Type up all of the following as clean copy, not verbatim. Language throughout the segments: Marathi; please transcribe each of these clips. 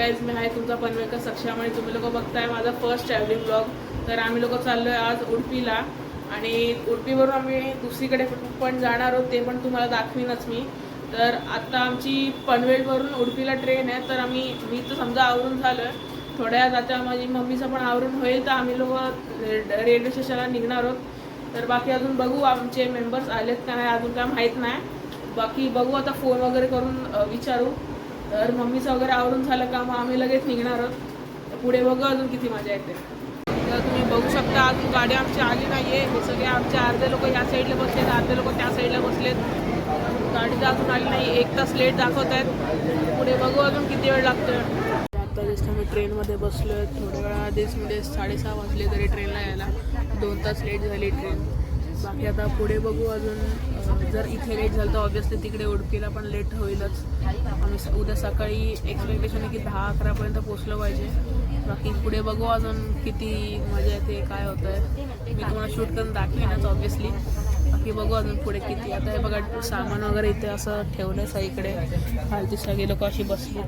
गाईज, मी आहे तुमचा पनवेलकर सक्षम आणि तुम्ही लोक बघताय माझा फर्स्ट ट्रॅव्हलिंग ब्लॉग. तर आम्ही लोक चाललो आहे आज उडपीला आणि उडपीवरून आम्ही दुसरीकडे पण जाणार आहोत, ते पण तुम्हाला दाखवीनच मी. तर आता आमची पनवेलवरून उडपीला ट्रेन आहे. तर मी तर समजा आवरून झालो आहे, थोड्या वेळात आता माझी मम्मीचं पण आवरून होईल तर आम्ही लोक रेल्वे स्टेशनला निघणार आहोत. तर बाकी अजून बघू आमचे मेंबर्स आलेत का नाही अजून काय माहीत नाही. बाकी बघू आता फोन वगैरे करून विचारू. तर मम्मीचं वगैरे आवरून झालं का मग आम्ही लगेच निघणार आहोत. तर पुढे बघू अजून किती मजा येते. तर तुम्ही बघू शकता अजून गाडी आमची आली नाही आहे. हे सगळे आमचे अर्धे लोक या साईडला बसलेत, अर्धे लोक त्या साईडला बसलेत. गाडी तर अजून आली नाही, 1 तास लेट दाखवत आहेत. पुढे बघू अजून किती वेळ लागतो. आता जस्ट आम्ही ट्रेनमध्ये बसलो आहे. थोड्या वेळा आधीच म्हणजे 6:30 वाजले तरी ट्रेनला यायला 2 तास लेट झाली ट्रेन. बाकी आता पुढे बघू अजून. जर इथे लेट झालं तर ऑब्वियसली तिकडे उडपीला पण लेट होईलच. आम्ही उद्या सकाळी एक्सपेक्टेशन आहे की 10-11पर्यंत पोचलं पाहिजे. बाकी पुढे बघू अजून किती मजा येते, काय होतं आहे. मी तुम्हाला शूट करून दाखवेनच ऑब्वियसली. बाकी बघू अजून पुढे किती. आता हे बघा सामान वगैरे इथे असं ठेवलं आहे सगळीकडे. खालची सगळे लोक अशी बसली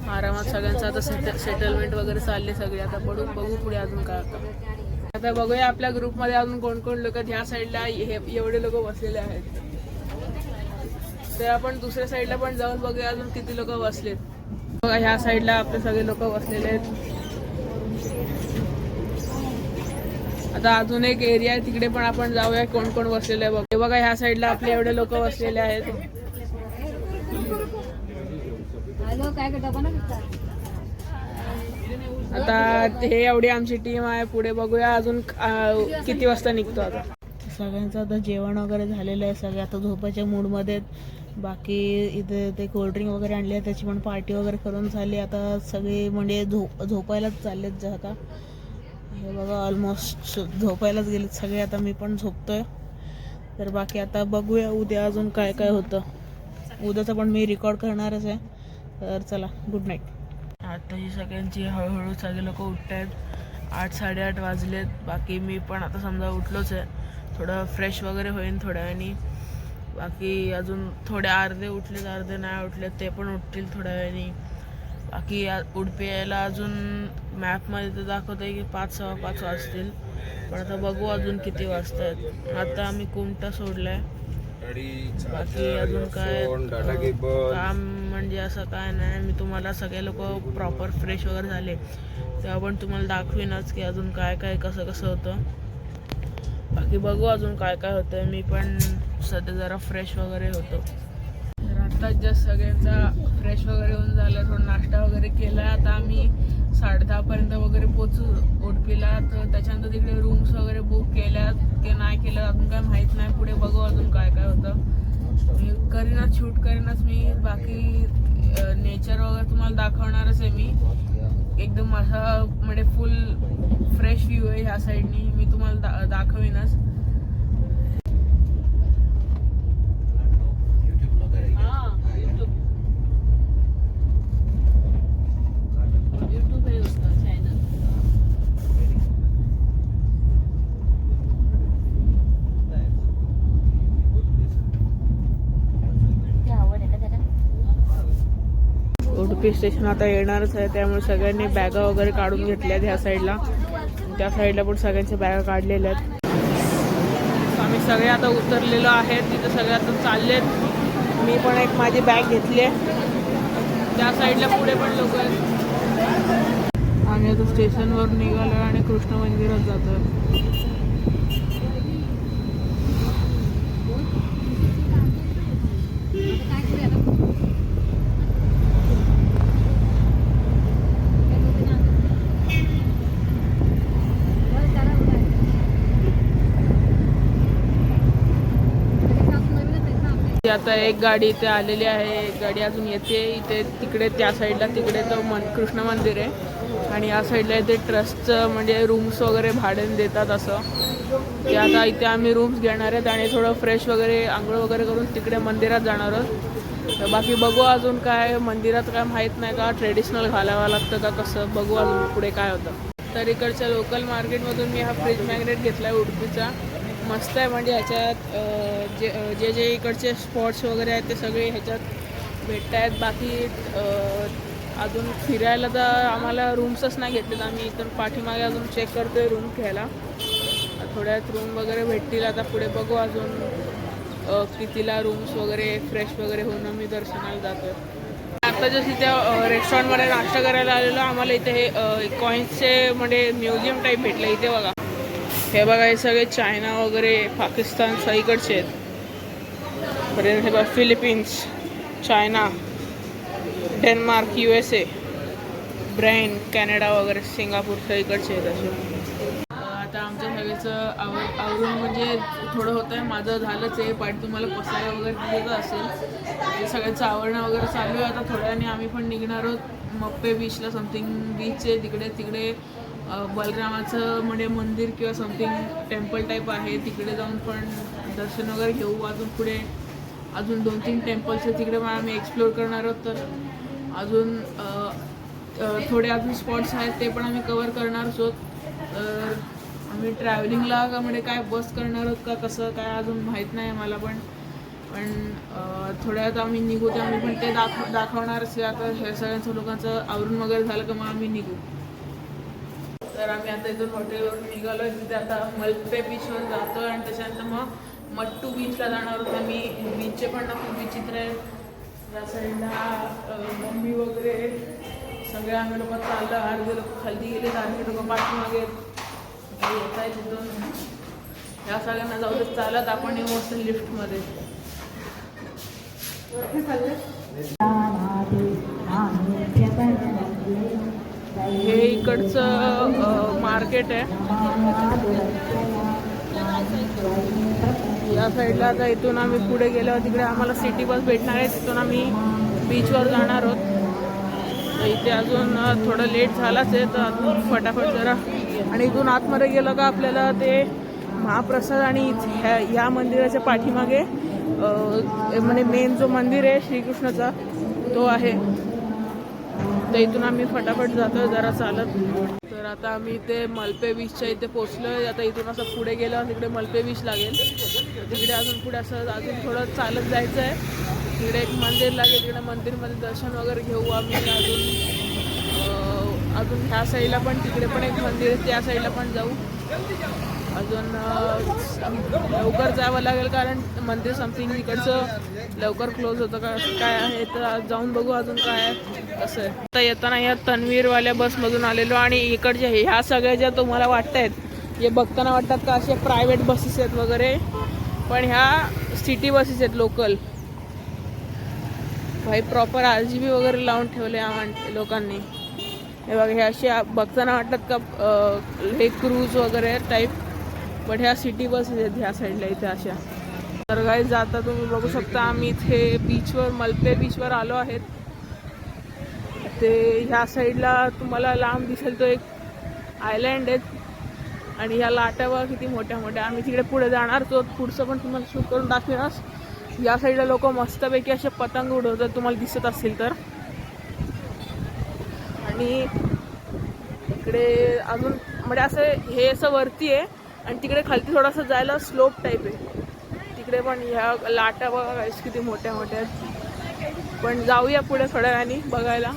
आरामात. सगळ्यांचं आता सेटलमेंट वगैरे चालले सगळे. आता बघू पुढे अजून काय होतं. आता बघूया आपल्या ग्रुपमध्ये अजून कोण कोण लोक ह्या साईडला एवढे लोक बसलेले आहेत. तर आपण दुसऱ्या साईडला पण जाऊन बघूया अजून किती लोक बसलेत. बघा ह्या साईडला आपले सगळे लोक बसलेले आहेत. आता अजून एक एरिया आहे तिकडे पण आपण जाऊया कोण कोण बसलेले आहे. बघा ह्या साईडला आपले एवढे लोक बसलेले आहेत. आता हे एवढी आमची टीम आहे. पुढे बघूया अजून किती वाजता निघतो. आता सगळ्यांचं आता जेवण वगैरे झालेलं आहे. सगळे आता झोपायच्या मूडमध्ये. बाकी इथे ते कोल्ड्रिंक वगैरे आणले आहे, त्याची पण पार्टी वगैरे करून झाली. आता सगळे म्हणजे झोपायलाच चाललेत आता. हे बघा ऑलमोस्ट झोपायलाच गेलेत सगळे. आता मी पण झोपतोय. तर बाकी आता बघूया उद्या अजून काय काय होतं. उद्याचं पण मी रेकॉर्ड करणारच आहे. तर चला, गुड नाईट. आता ही सगळ्यांची हळूहळू सगळे लोक उठत आहेत. 8-8:30 वाजलेत. बाकी मी पण आता समजा उठलोच आहे. थोडं फ्रेश वगैरे होईन थोड्या वेळाने. बाकी अजून थोडे अर्धे उठलेत, अर्धे नाही उठलेत, ते पण उठतील थोड्या वेळाने. बाकी उडपी यायला अजून मॅपमध्ये तर दाखवत आहे की 5-5:15 वाजतील. पण आता बघू अजून किती वाजता आहेत. आता आम्ही कुमटा सोडला आहे. बाकी अजून काय काम म्हणजे असं काय नाही. मी तुम्हाला सगळे लोक प्रॉपर फ्रेश वगैरे झाले तेव्हा पण तुम्हाला दाखवीनच की अजून काय काय कसं कसं होतं. बाकी बघू अजून काय काय होतं. मी पण सध्या जरा फ्रेश वगैरे होतो. तर आता जस्ट सगळ्यांचा फ्रेश वगैरे होऊन झालं, थोडं नाश्ता वगैरे केला. आता आम्ही 10:30पर्यंत वगैरे पोचू उडपीला. तर त्याच्यानंतर तिकडे रूम्स वगैरे बुक केल्या की नाही केलं अजून काय माहीत नाही. पुढे बघू अजून काय काय होतं. मी करीनच, शूट करीनच मी. बाकी नेचर वगैरे तुम्हाला दाखवणारच आहे मी. एकदम असा म्हणजे फुल फ्रेश व्ह्यू आहे ह्या साईडनी. मी तुम्हाला दाखवीनच. उडपी स्टेशन आता येणारच आहे, त्यामुळे सगळ्यांनी बॅगा वगैरे काढून घेतल्यात ह्या साईडला. त्या साईडला पण सगळ्यांच्या बॅगा काढलेल्या आहेत. आम्ही सगळे आता उतरलेलो आहेत. तिथे सगळे आता चाललेत. मी पण एक माझी बॅग घेतली आहे. त्या साईडला पुढे पण लोक आहेत. आम्ही आता स्टेशनवर निघालो आणि कृष्ण मंदिरात जातोय. आता एक गाडी इथे आलेली आहे, एक गाडी अजून येते. इथे तिकडे त्या साईडला तिकडे तो कृष्ण मंदिर आहे आणि या साईडला इथे ट्रस्टचं म्हणजे रूम्स वगैरे भाड्याने देतात असं. ते आता इथे आम्ही रूम्स घेणार आहेत आणि थोडं फ्रेश वगैरे आंघोळ वगैरे करून तिकडे मंदिरात जाणार आहोत. तर बाकी बघू अजून काय मंदिरात काय माहीत नाही का ट्रेडिशनल घालावं लागतं का कसं, बघू अजून पुढे काय होतं. तर इकडच्या लोकल मार्केटमधून मी हा फ्रीज मॅग्नेट घेतला आहे उडपीचा. मस्त आहे म्हणजे ह्याच्यात जे इकडचे स्पॉट्स वगैरे आहेत ते सगळे ह्याच्यात भेटत आहेत. बाकी अजून फिरायला तर आम्हाला रूम्सच नाही घेतलेत. आम्ही इथून पाठीमागे अजून चेक करतोय रूम घ्यायला. थोड्यात रूम वगैरे भेटतील. आता पुढे बघू अजून कितीला रूम्स वगैरे फ्रेश वगैरे होऊन मी दर्शनाला जातोय. आता जशी त्या रेस्टॉरंटमध्ये नाश्ता करायला आलेलो आम्हाला इथे हे कॉईन्सचे म्हणजे म्युझियम टाईप भेटलं. इथे बघा, हे बघा, हे सगळे चायना वगैरे पाकिस्तान सगळीकडचे आहेत. परत हे बघा फिलिपिन्स, चायना, डेन्मार्क, USA, ब्राईन, कॅनडा वगैरे सिंगापूर सगळीकडचे आहेत असे. आता आमच्या सगळ्याचं आवरून म्हणजे थोडं होतं आहे. माझं झालंच आहे. पाठी तुम्हाला पसायला वगैरे दिलेलं असेल. ते सगळ्यांचं आवरणं वगैरे चालू आहे. आता थोड्या वेळाने आम्ही पण निघणार आहोत मप्पे बीचला. समथिंग बीच आहे तिकडे बलरामाचं म्हणजे मंदिर किंवा समथिंग टेम्पल टाईप आहे. तिकडे जाऊन पण दर्शन वगैरे घेऊ. अजून पुढे अजून 2-3 टेम्पल्स आहे तिकडे पण आम्ही एक्सप्लोअर करणार आहोत. तर अजून थोडे अजून स्पॉट्स आहेत ते पण आम्ही कवर करणार आहोत. तर आम्ही ट्रॅव्हलिंगला का म्हणजे काय बस करणार आहोत का कसं काय अजून माहीत नाही मला. पण थोड्यात आम्ही निघू. ते आम्ही पण ते दाखवणारच. आता हे सगळ्यांचं लोकांचं आवरून वगैरे झालं का मग आम्ही निघू. तर आम्ही आता इथून हॉटेलवरून निघालो आहे. तिथे आता मल्पे बीचवर जातो आणि त्याच्यानंतर मग मट्टू बीचला जाणार आहोत आम्ही. बीचचे पण ना खूप विचित्र आहे. या साईडला मम्मी वगैरे सगळे आम्ही लोक चाललं. अर्धे लोक खाली गेले, अर्धे लोक पाठीमागे येत आहे. तिथून ह्या सगळ्यांना जाऊ देत चालत. आपण येऊ मस्त लिफ्टमध्ये. हे इकडचं मार्केट आहे. या साईडला आता इथून आम्ही पुढे गेल्यावर तिकडे आम्हाला सिटी बस भेटणार आहे. तिथून आम्ही बीचवर जाणार आहोत. इथे अजून थोडं लेट झालाच आहे तर अजून फटाफट जरा. आणि इथून आतमध्ये गेलं का आपल्याला ते महाप्रसाद आणि ह्या मंदिराच्या पाठीमागे म्हणजे मेन जो मंदिर आहे श्रीकृष्णाचा तो आहे. तर इथून आम्ही फटाफट जातो जरा चालत. तर आता आम्ही इथे मल्पे बीचच्या इथे पोचलो आहे. आता इथून असं पुढे गेल्यावर तिकडे मल्पे बीच लागेल. तिकडे अजून पुढे असं अजून थोडं चालत जायचं आहे. तिकडे एक मंदिर लागेल. तिकडे मंदिरमध्ये दर्शन वगैरे घेऊ आम्ही. अजून ह्या साईडला पण तिकडे पण एक मंदिर आहे त्या साईडला पण जाऊ. अजून लवकर जावं लागेल कारण मंदिर समथिंग इकडचं लवकर क्लोज होतं का काय आहे. तर जाऊन बघू अजून काय आहे कसं आहे. आता येताना या तन्वीरवाल्या बसमधून आलेलो आणि इकडच्या ह्या सगळ्या ज्या तुम्हाला वाटत आहेत हे बघताना वाटतात का असे प्रायव्हेट बसेस आहेत वगैरे, पण ह्या सिटी बसेस आहेत लोकल. भाई प्रॉपर RGB वगैरे लावून ठेवले लोकांनी. हे बघा हे असे बघताना वाटतात का हे क्रूज वगैरे टाईप, बट ह्या सिटी बसेस आहेत ह्या साईडला इथे अशा. तर गाईज जाता तुम्ही बघू शकता आम्ही इथे बीचवर मल्पे बीचवर आलो आहेत. ते ह्या साईडला तुम्हाला लांब दिसेल तो एक आयलँड आहे आणि ह्या लाटा बघा किती मोठ्या मोठ्या. आम्ही तिकडे पुढे जाणार तो पुढचं पण तुम्हाला शूट करून दाखवेनच. या साईडला लोक मस्तपैकी असे पतंग उडवतात तुम्हाला दिसत असतील तर. आणि इकडे अजून म्हणजे असं हे असं वरती आहे आणि तिकडे खालती थोडासा जायला स्लोप टाईप आहे. तिकडे पण ह्या लाटा बघा गाईस किती मोठ्या मोठ्या आहेत. पण जाऊया पुढे थोड्या वेळाने बघायला.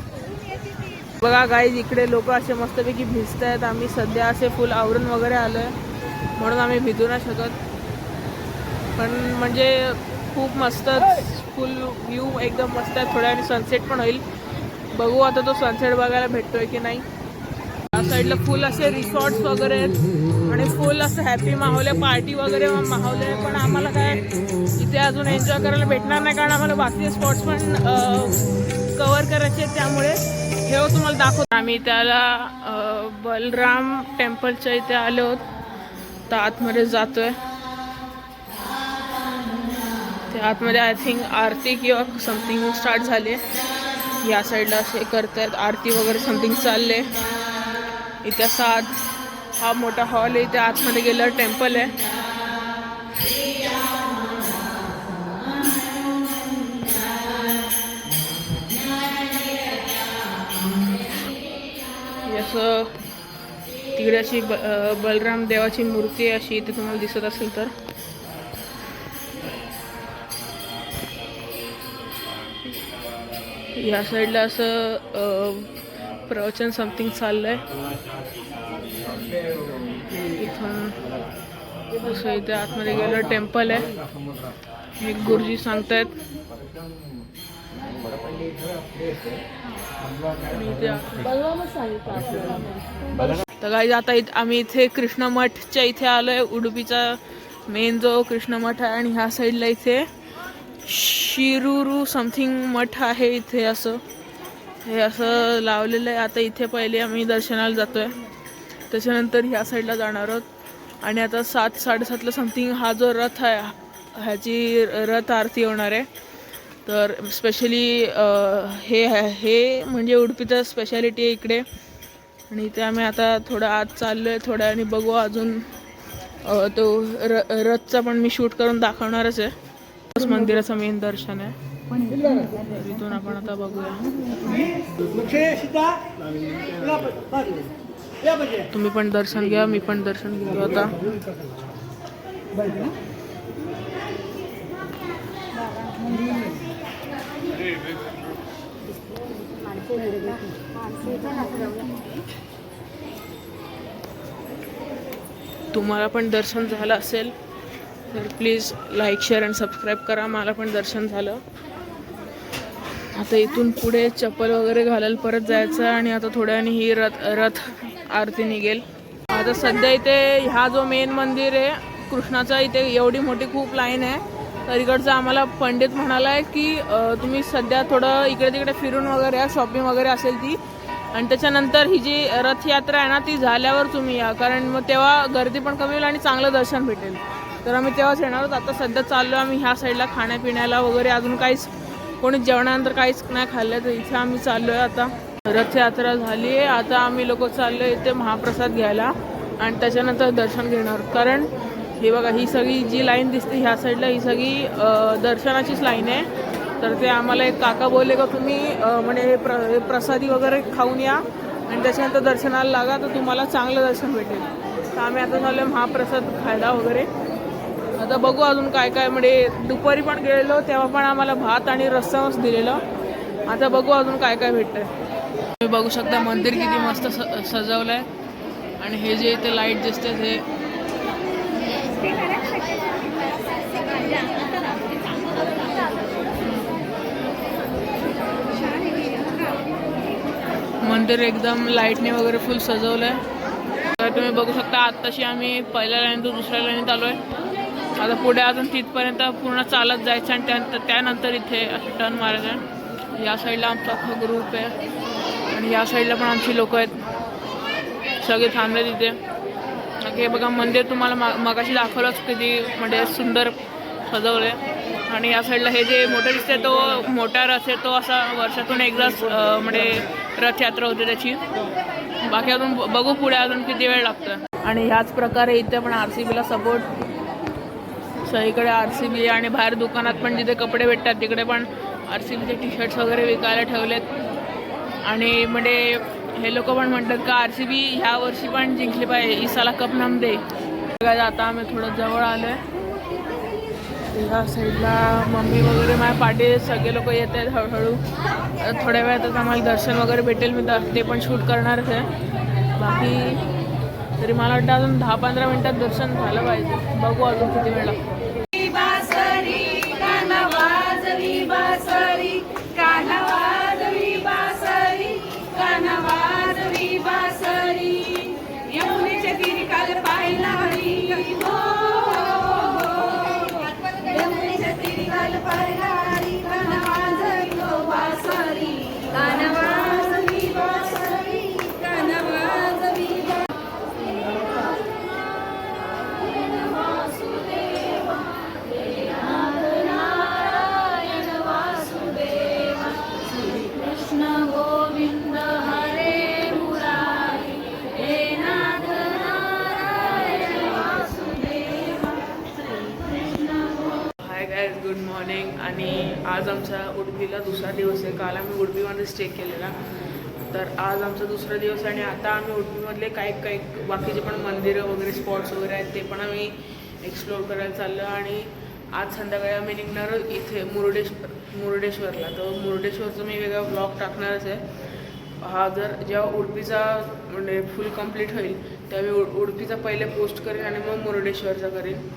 बघा गाईज इकडे लोक असे मस्तपैकी भिजत आहेत. आम्ही सध्या असे फुल आवरून वगैरे आलो आहे म्हणून आम्ही भिजू नाही शकत. पण म्हणजे खूप मस्त फुल व्ह्यू एकदम मस्त आहे. थोड्या वेळाने सनसेट पण होईल. बघू आता तो सनसेट बघायला भेटतोय की नाही. या साईडला फुल असे रिसॉर्ट्स वगैरे आहेत आणि फुल असं हॅपी माहोल आहे. पार्टी वगैरे माहोल आहे. पण आम्हाला काय इथे अजून एन्जॉय करायला भेटणार नाही कारण आम्हाला बाकीचे स्पॉट्स पण कवर करायचे आहेत. त्यामुळे हे तुम्हाला दाखवतो. आम्ही त्याला बलराम टेम्पलच्या इथे आलो आहोत. तर आतमध्ये जातोय. त्या आतमध्ये आय थिंक आरती किंवा समथिंग स्टार्ट झाली. या साईडला असे करतायत आरती वगैरे समथिंग चालले. इथे असा हा मोठा हॉल आहे. इथे आतमध्ये गेल्यावर टेम्पल आहे. असं तिकडे अशी बलराम देवाची मूर्ती आहे अशी इथे तुम्हाला दिसत असेल तर. या साईडला असं प्रवचन समथिंग चाललंय. इथून असं इथे आतमध्ये गेलं टेम्पल आहे. एक गुरुजी सांगतायत. तर गाईज आता आम्ही इथे कृष्ण मठच्या इथे आलोय. उडुपीचा मेन जो कृष्ण मठ आहे आणि ह्या साईडला इथे शिरूरू समथिंग मठ आहे. इथे असं हे असं लावलेलं आहे. आता इथे पहिले आम्ही दर्शनाला जातोय, त्याच्यानंतर ह्या साईडला जाणार आहोत. आणि आता 7-7:30ला समथिंग हा जो रथ आहे ह्याची रथ आरती होणार आहे. तर स्पेशली हे म्हणजे उडुपीचं स्पेशालिटी आहे इकडे. आणि इथे आम्ही आता थोडं आत चाललोय थोड्या आणि बघू अजून तो रथचा पण मी शूट करून दाखवणारच आहे. मंदिराचं मेन दर्शन आहे. इथून आपण आता बघूया. तुम्ही पण दर्शन घ्या, मी पण दर्शन घेतो आता. तुम्हाला पण दर्शन झालं असेल तर प्लीज लाईक शेअर आणि सबस्क्राईब करा. मला पण दर्शन झालं. आता इथून पुढे चप्पल वगैरे घालायला परत जायचं आणि आता थोड्याने ही रथ आरती निघेल. आता सध्या इथे ह्या जो मेन मंदिर आहे कृष्णाचा, इथे एवढी मोठी खूप लाईन आहे. तर इकडचा आम्हाला पंडित म्हणाला आहे की तुम्ही सध्या थोडं इकडे तिकडे फिरून वगैरे या, शॉपिंग वगैरे असेल ती, आणि त्याच्यानंतर ही जी रथयात्रा आहे ना ती झाल्यावर तुम्ही या, कारण मग तेव्हा गर्दी पण कमी होईल आणि चांगलं दर्शन भेटेल. तर आम्ही तेव्हाच येणार आहोत. आता सध्या चाललो आम्ही ह्या साईडला खाण्यापिण्याला वगैरे. अजून काहीच कोणी जेवणानंतर काहीच नाही खाल्लं, तर इथे आम्ही चाललो आहे. आता रथयात्रा झाली आहे. आता आम्ही लोक चाललो आहे इथे महाप्रसाद घ्यायला आणि त्याच्यानंतर दर्शन घेणार. कारण हे बघा ही सगळी जी लाईन दिसते ह्या साईडला ही सगळी दर्शनाचीच लाईन आहे. तर ते आम्हाला एक काका बोलले का तुम्ही म्हणजे हे प्रसादी वगैरे खाऊन या आणि त्याच्यानंतर दर्शनाला लागा, तर तुम्हाला चांगलं दर्शन भेटेल. तर आम्ही आता झालो महाप्रसाद खायला वगैरे. आता बघू अजून काय काय. म्हणजे दुपारी पण गेलेलो तेव्हा पण आम्हाला भात आणि रस्साच दिलेलं. आता बघू अजून काय काय भेटतंय. तुम्ही बघू शकता मंदिर किती मस्त सजवलं आहे. आणि हे जे इथे लाईट दिसते ते मंदिर एकदम लाईटने वगैरे फुल सजवलं आहे. तर तुम्ही बघू शकता आत्ताशी आम्ही पहिल्या लाईनीतून दुसऱ्या लाईनीत आलो आहे. आता पुढे अजून तिथपर्यंत पूर्ण चालत जायचं आणि त्यानंतर इथे असं टर्न मारायचं आहे. या साईडला आमचा अख्खा ग्रुप आहे आणि या साईडला पण आमची लोक आहेत, सगळे थांबले तिथे. हे बघा मंदिर तुम्हाला मगाशी दाखवलंच किती म्हणजे सुंदर सजवलं आहे. आणि या साईडला हे जे मोठं दिसते तो मोठा रथ आहे, तो असा वर्षातून एकदाच म्हणजे रथयात्रा होते त्याची. बाकी अजून बघू पुढे अजून किती वेळ लागतो. आणि ह्याच प्रकारे इथे पण RCBला सपोर्ट, सगळीकडे RCB. आणि बाहेर दुकानात पण जिथे कपडे भेटतात तिकडे पण RCBचे टी-शर्ट्स वगैरे विकायला ठेवलेत. आणि म्हणजे हे लोक पण म्हणतात का RCB ह्या वर्षी पण जिंकली पाहिजे, इसाला कप नाम दे. आता आम्ही थोडं जवळ आलो आहे. ह्या साईडला मम्मी वगैरे माझ्या पाठी सगळे लोक येत आहेत हळूहळू. थोड्या वेळातच आम्हाला दर्शन वगैरे भेटेल. मी ते पण शूट करणारच आहे. बाकी तरी मला वाटतं अजून 10-15 मिनटात दर्शन झालं पाहिजे. बघू अजून किती वेळ लागतो. Good morning. आणि आज आमचा उडुपीला दुसरा दिवस आहे. काल आम्ही उडुपीमध्ये स्टे केलेला, तर आज आमचा दुसरा दिवस आहे. आणि आता आम्ही उडुपीमधले काही बाकीचे पण मंदिरं वगैरे स्पॉट्स वगैरे आहेत ते पण आम्ही एक्सप्लोअर करायला चाललो. आणि आज संध्याकाळी आम्ही निघणार इथे मुरुडेश्वर मुर्डेश्वरला. तर मुर्डेश्वरचं मी वेगळा ब्लॉग टाकणारच आहे. हा जर जेव्हा उडपीचा म्हणजे फुल कंप्लीट होईल तेव्हा मी उडपीचा पहिले पोस्ट करेन आणि मग मुर्डेश्वरचा करेन.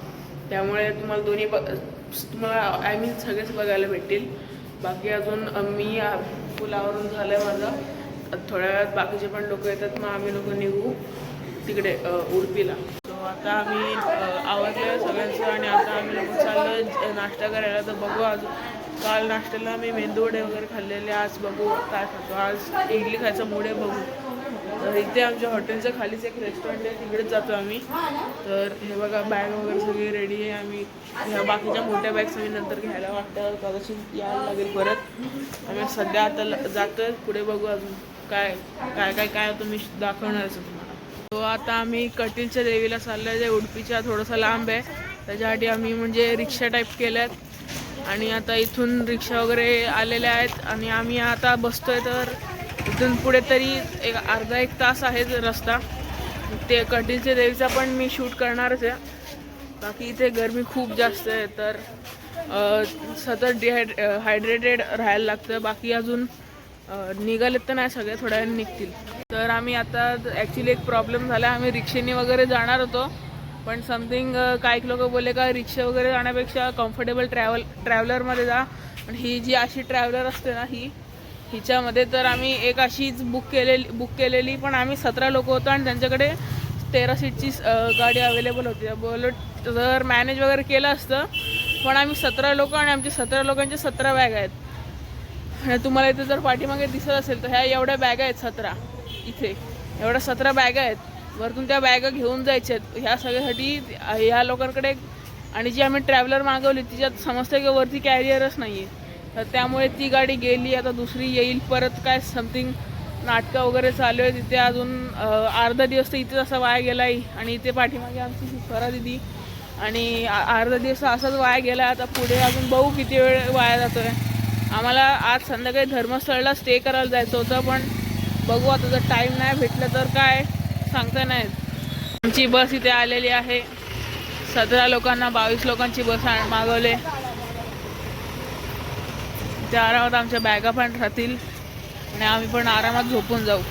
त्यामुळे तुम्हाला दोन्ही तुम्हाला आय मीन सगळेच बघायला भेटतील. बाकी अजून मी फुलावरून झालं आहे माझं. थोड्या वेळात बाकीचे पण लोक येतात, मग आम्ही लोक निघू तिकडे उडपीला. तो आता आम्ही आवडलं सगळ्यांचं आणि आता आम्ही लोक चाललो नाश्ता करायला. तर बघू अजून काल नाश्त्याला मी मेंदूवडे वगैरे खाल्लेले, आज बघू काय खातो. आज इडली खायचं मूड आहे, बघू. तर इथे आमच्या हॉटेलच्या खालीच एक रेस्टॉरंट आहे, तिकडेच जातो आम्ही. तर हे बघा बॅग वगैरे सगळी रेडी आहे. आम्ही ह्या बाकीच्या मोठ्या बॅग्स आम्ही नंतर घ्यायला वाटतं, कदाचित यायला लागेल परत. आम्ही सध्या आता जातोय, पुढे बघू अजून काय काय काय काय होतं मी दाखवणारच तुम्हाला. तो आता आम्ही कटीलच्या देवीला चाललो आहे, जे उडपीच्या थोडंसं लांब आहे. त्याच्यासाठी आम्ही म्हणजे रिक्षा टाईप केल्यात आणि आता इथून रिक्षा वगैरे आलेल्या आहेत आणि आम्ही आता बसतोय. तर इथून पुढे तरी अर्धा एक तास आहे रस्ता. ते कटीलच्या देवीचा पण मी शूट करणारच आहे. बाकी इथे गरमी खूप जास्त आहे, तर सतत हायड्रेटेड राहायला लागतं. बाकी अजून निघालेत तर नाही, सगळे थोड्या वेळाने निघतील. तर आम्ही आता ॲक्च्युली एक प्रॉब्लेम झाला, आम्ही रिक्षेने वगैरे जाणार होतो, पण समथिंग काही लोक बोलले का रिक्षा वगैरे जाण्यापेक्षा कम्फर्टेबल ट्रॅव्हलरमध्ये जा. आणि ही जी अशी ट्रॅव्हलर असते ना हिच्यामध्ये, तर आम्ही एक अशीच बुक केलेली पण आम्ही 17 लोक होतो आणि त्यांच्याकडे 13 सीटची गाडी अवेलेबल होती. बोललो जर मॅनेज वगैरे केलं असतं, पण आम्ही 17 लोक आणि आमचे 17 लोकांचे 17 बॅग आहेत. तुम्हाला इथे जर पाठीमागे दिसत असेल तर ह्या एवढ्या बॅग आहेत, 17 इथे एवढ्या 17 बॅग आहेत. वरतून त्या बॅगा घेऊन जायच्या आहेत ह्या सगळ्यासाठी ह्या लोकांकडे. आणि जी आम्ही ट्रॅव्हलर मागवली तिच्यात समजतं की वरती कॅरियरच नाही आहे, तर त्यामुळे ती गाडी गेली. आता दुसरी येईल परत. काय समथिंग नाटकं वगैरे चालू आहे तिथे. अजून अर्धा दिवस तर इथेच असा वाया गेला आहे. आणि इथे पाठीमागे आमची स्वरा दिदी आणि अर्धा दिवस असाच वाया गेला. आता पुढे अजून बघू किती वेळ वाया जातो आहे. आम्हाला आज संध्याकाळी धर्मस्थळला स्टे करायला जायचं होतं, पण बघू आता जर टाईम नाही भेटलं तर काय सांगता नाही. आमची बस इथे आलेली आहे. 17 लोकांना 22 लोकांची बस मागवले. त्या आरामात आमच्या बॅगा पण राहतील आणि आम्ही पण आरामात झोपून जाऊ.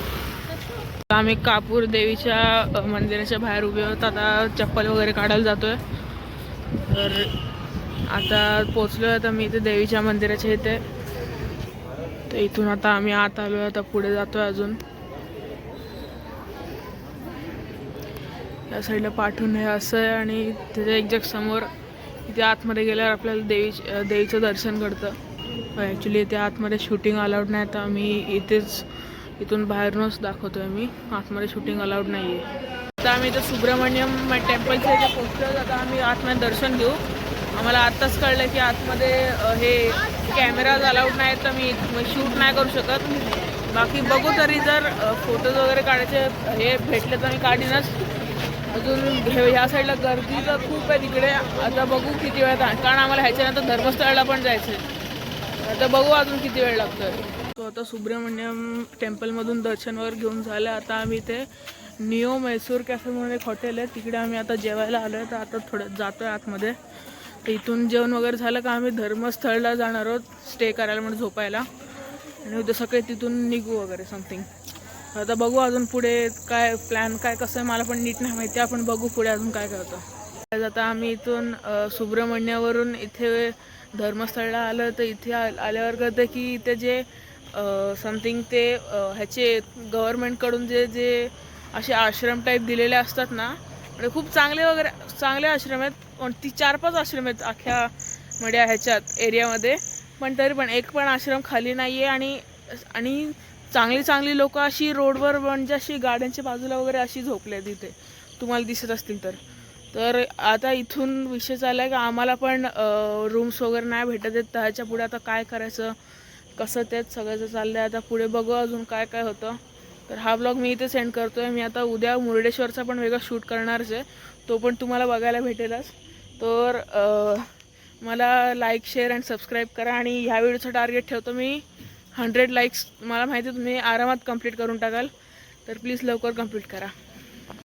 आम्ही कापूर देवीच्या मंदिराच्या बाहेर उभे आहोत. आता चप्पल वगैरे काढायला जातोय. तर आता पोचलो आहे. आता मी इथे देवीच्या मंदिराच्या इथे. तर इथून आता आम्ही आत आलो आहे. आता पुढे जातोय अजून. या साईडला पाठवून हे असं आहे आणि त्याच्या एक्झॅक्ट समोर इथे आतमध्ये गेल्यावर आपल्याला देवीचं दर्शन घडतं. ॲक्च्युली इथे आतमध्ये शूटिंग अलाउड नाही, तर आम्ही इथून बाहेरूनच दाखवतो आहे. मी आतमध्ये शूटिंग अलाउड नाही आहे. आता आम्ही इथं सुब्रमण्यम टेम्पलच्या इथे पोहोचलो. आता आम्ही आतमध्ये दर्शन घेऊ. आम्हाला आत्ताच कळलं की आतमध्ये हे कॅमेराज अलाउड नाही, तर मी शूट नाही करू शकत. बाकी बघू, तरी जर फोटोज वगैरे काढायचे हे भेटले तर मी काढीनच. अजून ह्या साईडला गर्दी तर खूप आहे तिकडे. आता बघू किती वेळ, कारण आम्हाला ह्याच्यानंतर धर्मस्थळला पण जायचं आहे. आता बघू अजून किती वेळ लागतोय. तो आता सुब्रमण्यम टेम्पलमधून दर्शन वगैरे घेऊन झालं. आता आम्ही इथे निओ मैसूर कॅफे म्हणून एक हॉटेल आहे, तिकडे आम्ही आता जेवायला आलो आहे. तर आता थोडं जातो आहे आतमध्ये. तर इथून जेवण वगैरे झालं का आम्ही धर्मस्थळला जाणार आहोत स्टे करायला, म्हणजे झोपायला. आणि उद्या सकाळी तिथून निघू वगैरे समथिंग. आता बघू अजून पुढे काय प्लॅन काय कसं आहे, मला पण नीट नाही माहिती. आपण बघू पुढे अजून काय होतं. आता आम्ही इथून सुब्रमण्यावरून इथे धर्मस्थळला आलं. तर इथे आल्यावर कळतं की इथे जे समथिंग ते ह्याचे गव्हर्नमेंटकडून जे असे आश्रम टाईप दिलेले असतात ना, म्हणजे खूप चांगले आश्रम आहेत. पण 4-5 आश्रम आहेत अख्ख्या म्हणजे ह्याच्यात एरियामध्ये, पण तरी पण एक पण आश्रम खाली नाही आहे. आणि चांगली लोक अशी रोडवर म्हणजे अशी गाड्यांच्या बाजूला वगैरे अशी झोपले तिथे, तुम्हाला दिसत असतील तर आता इथून विषय चालला आहे की आम्हाला पण रूम्स वगैरे नाही भेटत आहेत. त्याच्या पुढे आता काय करायचं कसं तेच सगळ्याचं चाललं आहे. आता पुढे बघू अजून काय काय होतं. तर हा ब्लॉग मी इथे सेंड करतो आहे. मी आता उद्या मुर्डेश्वरचा पण वेगळा शूट करणारच आहे, तो पण तुम्हाला बघायला भेटेलच. तर मला लाईक शेअर अँड सबस्क्राईब करा. आणि ह्या व्हिडिओचं टार्गेट ठेवतो मी 100 लाईक्स. मला माहिती आहे तुम्ही आरामात कंप्लीट करून टाकाल, तर प्लीज लवकर कंप्लीट करा.